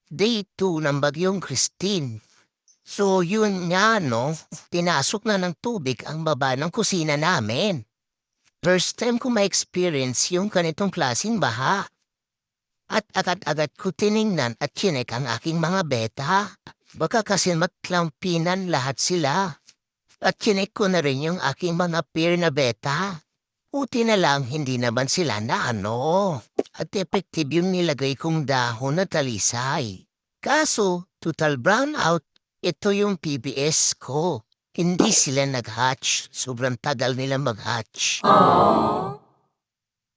Day 2 ng bagyong Christine. So yun nga no, pinasok na ng tubig ang baba ng kusina namin. First time ko ma-experience yung ganitong klaseng baha. At agad-agad ko tiningnan at chinek ang aking mga beta. Baka kasi magklampinan lahat sila. At chinek ko na rin yung aking mga peer na beta. Buti na lang hindi naman sila na ano. At effective yung nilagay kong dahon na talisay. Kaso, total brownout, ito yung PBS ko. Hindi sila nag-hatch. Sobrang tagal nila mag-hatch.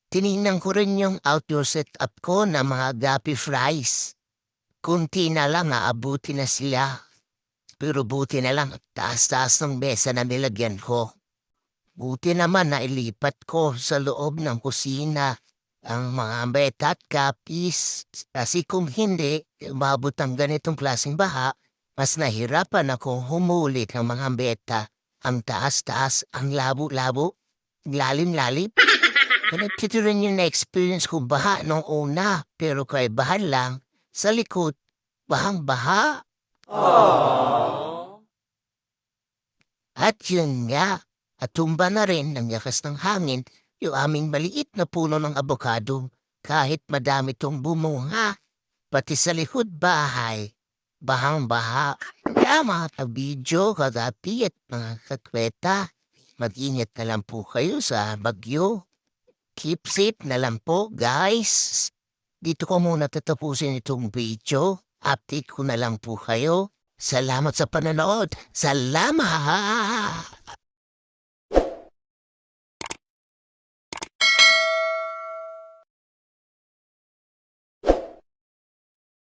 Tinignan ko rin yung outdoor setup ko na mga gapi fries. Kunti na lang aabuti na sila. Pero buti na lang taas-taas ng mesa na nilagyan ko. Buti naman na ilipat ko sa loob ng kusina ang mga beta at kapis. Kasi kung hindi, umabot ang ganitong klaseng baha, mas nahirapan akong humuli ng mga beta. Ang taas-taas, ang labo-labo, lalim-lalim. Ganito rin yung na-experience ko baha nung una, pero kaibahan lang, sa likod, bahang-baha. At yun nga, at tumba na rin ng lakas ng hangin yung aming maliit na puno ng abokado. Kahit madami tong bumunga, pati sa likod bahay, bahang-baha. Kaya mga ka-video, kagapi at mga kakweta, mag-ingat na lang po kayo sa bagyo. Keep safe na lang po, guys. Dito ko muna tatapusin itong video. Update ko na lang po kayo. Salamat sa panonood. Salamat!